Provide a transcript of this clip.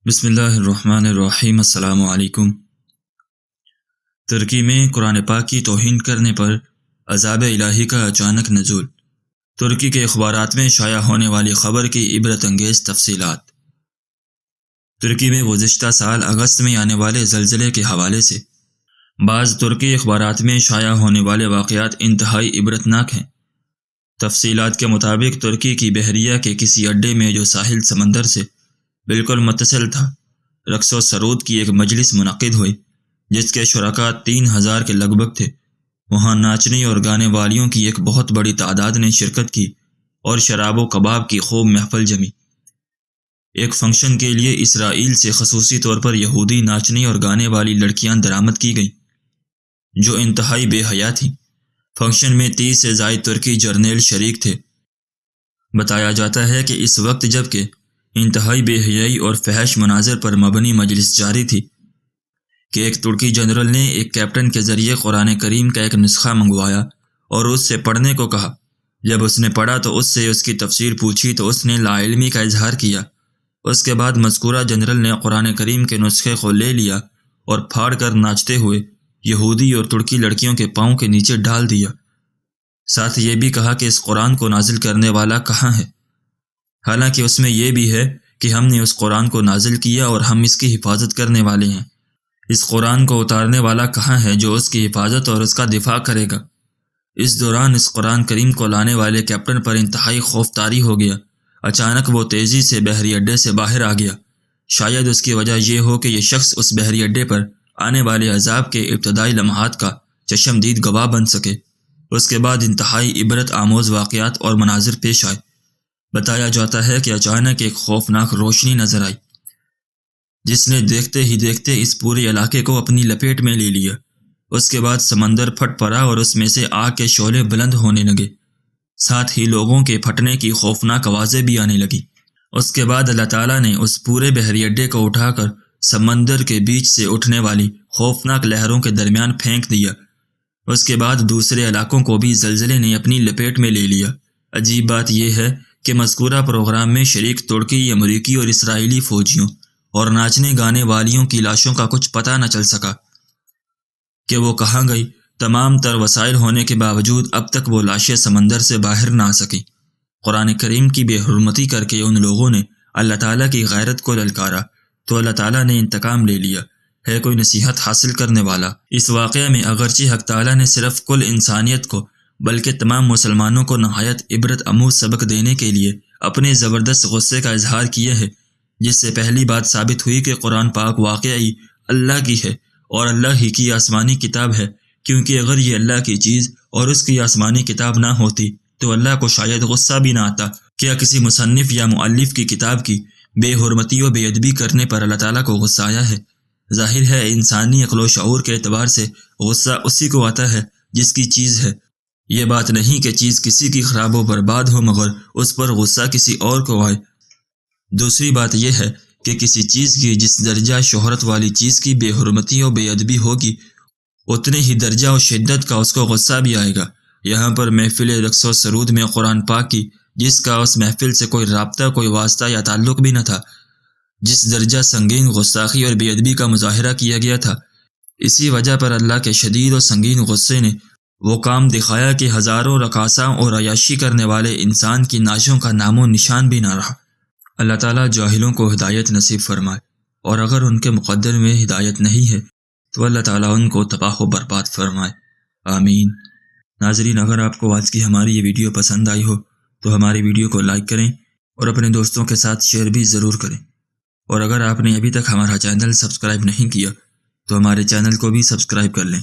بسم اللہ الرحمن الرحیم۔ السلام علیکم۔ ترکی میں قرآن پاک کی توہین کرنے پر عذاب الہی کا اچانک نزول۔ ترکی کے اخبارات میں شائع ہونے والی خبر کی عبرت انگیز تفصیلات۔ ترکی میں گزشتہ سال اگست میں آنے والے زلزلے کے حوالے سے بعض ترکی اخبارات میں شائع ہونے والے واقعات انتہائی عبرتناک ہیں۔ تفصیلات کے مطابق ترکی کی بحریہ کے کسی اڈے میں جو ساحل سمندر سے بالکل متصل تھا، رقص و سرود کی ایک مجلس منعقد ہوئی جس کے شرکاء 3000 کے لگ بھگ تھے۔ وہاں ناچنے اور گانے والیوں کی ایک بہت بڑی تعداد نے شرکت کی اور شراب و کباب کی خوب محفل جمی۔ ایک فنکشن کے لیے اسرائیل سے خصوصی طور پر یہودی ناچنے اور گانے والی لڑکیاں درآمد کی گئیں جو انتہائی بے حیا تھیں۔ فنکشن میں 30 سے زائد ترکی جرنیل شریک تھے۔ بتایا جاتا ہے کہ اس وقت جب کہ انتہائی بے حیائی اور فحش مناظر پر مبنی مجلس جاری تھی کہ ایک ترکی جنرل نے ایک کیپٹن کے ذریعے قرآن کریم کا ایک نسخہ منگوایا اور اس سے پڑھنے کو کہا۔ جب اس نے پڑھا تو اس سے اس کی تفسیر پوچھی تو اس نے لا علمی کا اظہار کیا۔ اس کے بعد مذکورہ جنرل نے قرآن کریم کے نسخے کو لے لیا اور پھاڑ کر ناچتے ہوئے یہودی اور ترکی لڑکیوں کے پاؤں کے نیچے ڈال دیا۔ ساتھ یہ بھی کہا کہ اس قرآن کو نازل کرنے والا کہاں ہے، حالانکہ اس میں یہ بھی ہے کہ ہم نے اس قرآن کو نازل کیا اور ہم اس کی حفاظت کرنے والے ہیں۔ اس قرآن کو اتارنے والا کہاں ہے جو اس کی حفاظت اور اس کا دفاع کرے گا۔ اس دوران اس قرآن کریم کو لانے والے کیپٹن پر انتہائی خوف طاری ہو گیا۔ اچانک وہ تیزی سے بحری اڈے سے باہر آ گیا۔ شاید اس کی وجہ یہ ہو کہ یہ شخص اس بحری اڈے پر آنے والے عذاب کے ابتدائی لمحات کا چشمدید گواہ بن سکے۔ اس کے بعد انتہائی عبرت آموز واقعات اور مناظر پیش آئے۔ بتایا جاتا ہے کہ اچانک ایک خوفناک روشنی نظر آئی جس نے دیکھتے ہی دیکھتے اس پورے علاقے کو اپنی لپیٹ میں لے لیا۔ اس کے بعد سمندر پھٹ پڑا اور اس میں سے آگ کے شعلے بلند ہونے لگے، ساتھ ہی لوگوں کے پھٹنے کی خوفناک آوازیں بھی آنے لگیں۔ اس کے بعد اللہ تعالیٰ نے اس پورے بحری اڈے کو اٹھا کر سمندر کے بیچ سے اٹھنے والی خوفناک لہروں کے درمیان پھینک دیا۔ اس کے بعد دوسرے علاقوں کو بھی زلزلے نے اپنی لپیٹ میں لے لیا۔ عجیب بات یہ ہے کہ مذکورہ پروگرام میں شریک ترکی، امریکی اور اسرائیلی فوجیوں اور ناچنے گانے والیوں کی لاشوں کا کچھ پتہ نہ چل سکا کہ وہ کہاں گئی۔ تمام تر وسائل ہونے کے باوجود اب تک وہ لاشیں سمندر سے باہر نہ آ سکیں۔ قرآن کریم کی بے حرمتی کر کے ان لوگوں نے اللہ تعالیٰ کی غیرت کو للکارا تو اللہ تعالیٰ نے انتقام لے لیا۔ ہے کوئی نصیحت حاصل کرنے والا؟ اس واقعہ میں اگرچہ حق تعالیٰ نے صرف کل انسانیت کو بلکہ تمام مسلمانوں کو نہایت عبرت آموز سبق دینے کے لیے اپنے زبردست غصے کا اظہار کیا ہے، جس سے پہلی بات ثابت ہوئی کہ قرآن پاک واقعی اللہ کی ہے اور اللہ ہی کی آسمانی کتاب ہے، کیونکہ اگر یہ اللہ کی چیز اور اس کی آسمانی کتاب نہ ہوتی تو اللہ کو شاید غصہ بھی نہ آتا۔ کیا کسی مصنف یا مؤلف کی کتاب کی بے حرمتی و بے ادبی کرنے پر اللہ تعالیٰ کو غصہ آیا ہے؟ ظاہر ہے انسانی عقل و شعور کے اعتبار سے غصہ اسی کو آتا ہے جس کی چیز ہے۔ یہ بات نہیں کہ چیز کسی کی خراب و برباد ہو مگر اس پر غصہ کسی اور کو آئے۔ دوسری بات یہ ہے کہ کسی چیز کی جس درجہ شہرت والی چیز کی بے حرمتی و بے ادبی ہوگی اتنے ہی درجہ و شدت کا اس کو غصہ بھی آئے گا۔ یہاں پر محفل رقص و سرود میں قرآن پاک کی جس کا اس محفل سے کوئی رابطہ، کوئی واسطہ یا تعلق بھی نہ تھا، جس درجہ سنگین غستاخی اور بے ادبی کا مظاہرہ کیا گیا تھا، اسی وجہ پر اللہ کے شدید و سنگین غصے نے وہ کام دکھایا کہ ہزاروں رقاصاں اور عیاشی کرنے والے انسان کی نعشوں کا نام و نشان بھی نہ رہا۔ اللہ تعالیٰ جاہلوں کو ہدایت نصیب فرمائے، اور اگر ان کے مقدر میں ہدایت نہیں ہے تو اللہ تعالیٰ ان کو تباہ و برباد فرمائے، آمین۔ ناظرین، اگر آپ کو آج کی ہماری یہ ویڈیو پسند آئی ہو تو ہماری ویڈیو کو لائک کریں اور اپنے دوستوں کے ساتھ شیئر بھی ضرور کریں، اور اگر آپ نے ابھی تک ہمارا چینل سبسکرائب نہیں کیا تو ہمارے چینل کو بھی سبسکرائب کر لیں۔